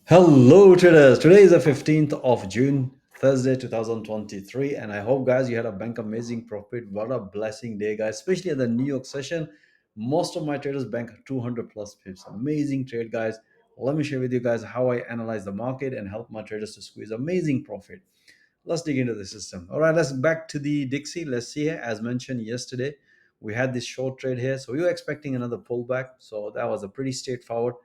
Hello traders. Today is the 15th of June, Thursday 2023, and I hope guys you had a bank amazing profit. What a blessing day guys, especially at the New York session. Most of my traders bank 200 plus pips. Amazing trade guys. Let me share with you guys how I analyze the market and help my traders to squeeze amazing profit. Let's dig into the system. All right, let's back to the Dixie. Let's see here. As mentioned yesterday, we had this short trade here. So we were expecting another pullback. So that was a pretty straightforward.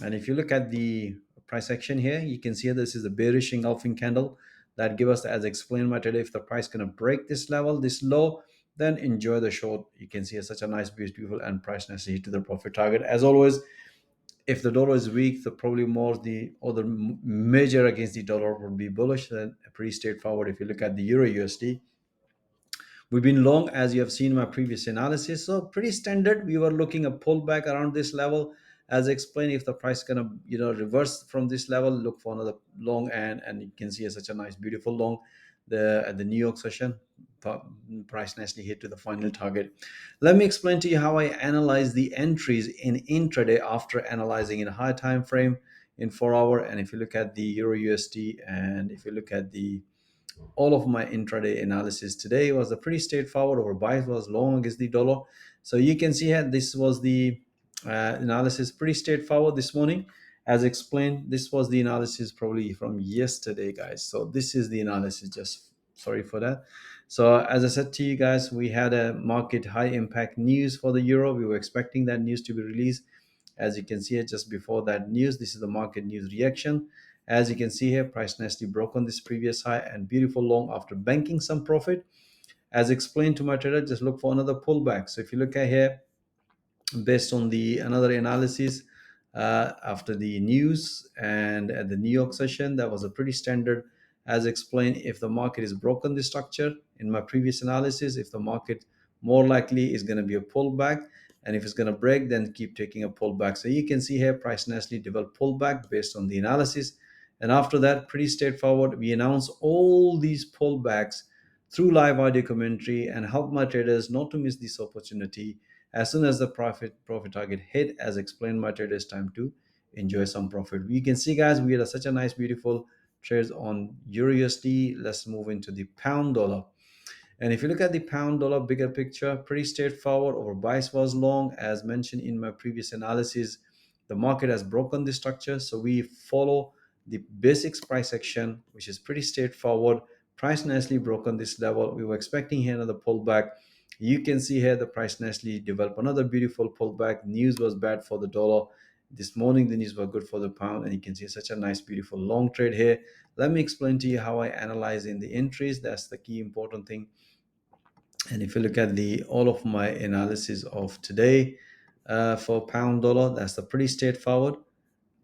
And if you look at the price action here, you can see this is a bearish engulfing candle that give us, as explained by today, if the price going to break this level, this low, then enjoy the short. You can see such a nice, beautiful, and price nicely to the profit target. As always, if the dollar is weak, the probably more the other measure against the dollar would be bullish. Then pretty straightforward. If you look at the Euro USD, we've been long, as you have seen in my previous analysis. So pretty standard. We were looking a pullback around this level. As explained, if the price gonna reverse from this level, look for another long, and you can see such a nice beautiful long. The at the New York session, price nicely hit to the final target. Let me explain to you how I analyze the entries in intraday after analyzing in a high time frame in 4 hour. And if you look at the Euro USD, and if you look at the all of my intraday analysis today was a pretty straightforward. Our bias was long against the dollar. So you can see here, this was the analysis pretty straightforward this morning. As explained, this was the analysis probably from yesterday, guys. So this is the analysis, just sorry for that. So as I said to you guys, we had a market high impact news for the euro. We were expecting that news to be released. As you can see here, just before that news, this is the market news reaction. As you can see here, price nicely broke on this previous high and beautiful long after banking some profit. As explained to my trader, just look for another pullback. So if you look at here, based on the another analysis after the news and at the New York session, that was a pretty standard. As explained, if the market is broken the structure in my previous analysis, if the market more likely is going to be a pullback, and if it's going to break, then keep taking a pullback. So you can see here price nicely developed pullback based on the analysis. And after that, pretty straightforward, we announce all these pullbacks through live audio commentary and help my traders not to miss this opportunity. As soon as the profit target hit, as explained my trader, it's time to enjoy some profit. We can see guys, we had such a nice beautiful trades on Euro USD. Let's move into the pound dollar. And if you look at the pound dollar bigger picture, pretty straightforward. Our bias was long. As mentioned in my previous analysis, the market has broken the structure. So we follow the basics price action, which is pretty straightforward. Price nicely broken this level. We were expecting here another pullback. You can see here the price nicely developed another beautiful pullback. News was bad for the dollar. This morning, the news were good for the pound, and you can see such a nice, beautiful long trade here. Let me explain to you how I analyze in the entries. That's the key important thing. And if you look at the all of my analysis of today for pound dollar, that's a pretty straightforward.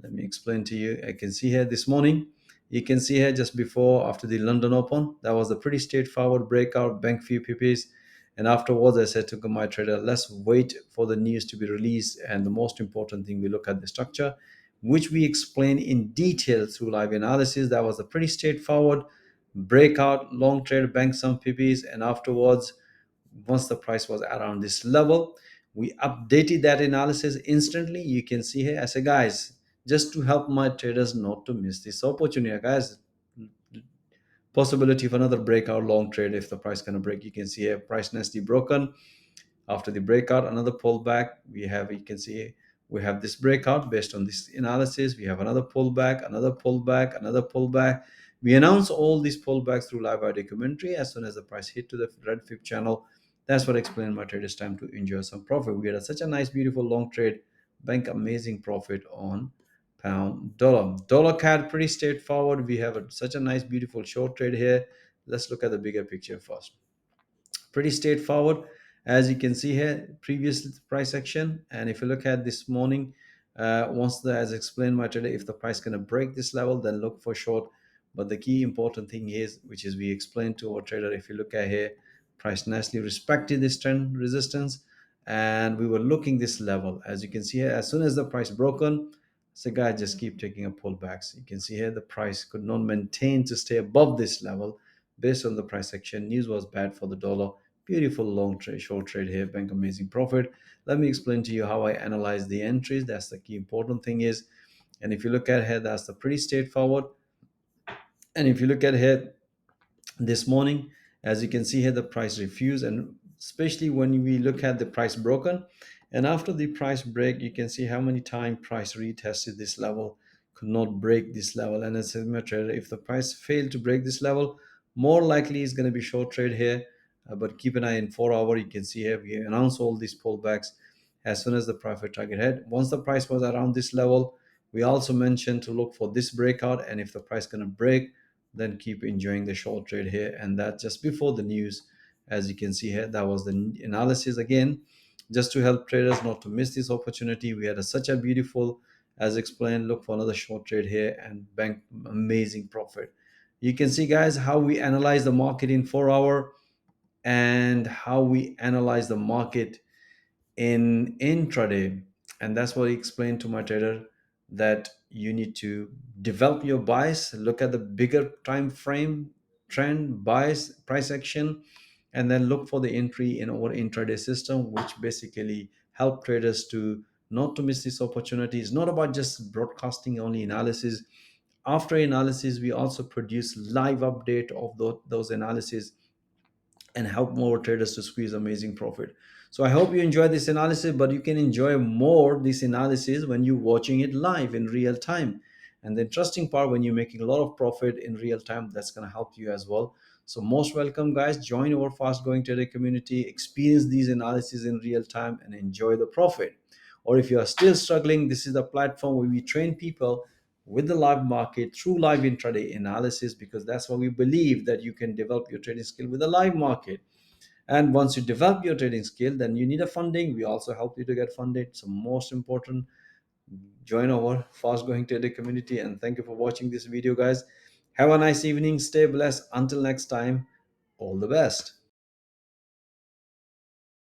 Let me explain to you. I can see here this morning, you can see here just before after the London Open, that was a pretty straightforward breakout, bank few PPs. And afterwards, I said to my trader, let's wait for the news to be released. And the most important thing, we look at the structure, which we explain in detail through live analysis. That was a pretty straightforward breakout, long trade, bank some PPs. And afterwards, once the price was around this level, we updated that analysis instantly. You can see here, I say guys, just to help my traders not to miss this opportunity, guys, possibility of another breakout long trade. If the price gonna break, you can see here price nicely broken. After the breakout, another pullback. We have, you can see, we have this breakout based on this analysis. We have another pullback, another pullback, another pullback. We announce all these pullbacks through live audio commentary. As soon as the price hit to the red fib channel, that's what I explained my traders time to enjoy some profit. We had such a nice beautiful long trade, bank amazing profit on pound dollar. Dollar CAD pretty straightforward. We have such a nice beautiful short trade here. Let's look at the bigger picture first. Pretty straightforward. As you can see here, previous price action. And if you look at this morning, once the, as explained my trader, if the price going to break this level, then look for short. But the key important thing is, which is we explained to our trader, if you look at here, price nicely respected this trend resistance, and we were looking this level. As you can see here, as soon as the price broken, so guys, just keep taking a pullbacks. You can see here the price could not maintain to stay above this level based on the price action. News was bad for the dollar. Beautiful long trade, short trade here, bank amazing profit. Let me explain to you how I analyze the entries. That's the key important thing is, And if you look at here, that's the pretty straightforward. And if you look at here this morning, as you can see here, the price refused, and especially when we look at the price broken, and after the price break, you can see how many times price retested this level, could not break this level. And as a trader, if the price failed to break this level, more likely it's going to be short trade here. But keep an eye in 4 hour. You can see here we announce all these pullbacks as soon as the profit target hit. Once the price was around this level, we also mentioned to look for this breakout, and if the price going to break, then keep enjoying the short trade here. And that just before the news, as you can see here, that was the analysis again, just to help traders not to miss this opportunity. We had such a beautiful, as explained, look for another short trade here and bank amazing profit. You can see guys how we analyze the market in 4 hour, and how we analyze the market in intraday. And that's what I explained to my trader, that you need to develop your bias, look at the bigger time frame, trend, bias, price action, and then look for the entry in our intraday system, which basically help traders to not to miss this opportunity. It's not about just broadcasting only analysis. After analysis, we also produce live update of those analysis, and help more traders to squeeze amazing profit. So I hope you enjoy this analysis, but you can enjoy more this analysis when you're watching it live in real time. And the interesting part, when you're making a lot of profit in real time, that's going to help you as well. So most welcome guys, join our fast growing trader community, experience these analyses in real time and enjoy the profit. Or if you are still struggling, this is the platform where we train people with the live market through live intraday analysis, because that's what we believe, that you can develop your trading skill with a live market. And once you develop your trading skill, then you need a funding. We also help you to get funded. So most important, join our fast growing trader community. And thank you for watching this video guys. Have a nice evening, stay blessed, until next time, all the best.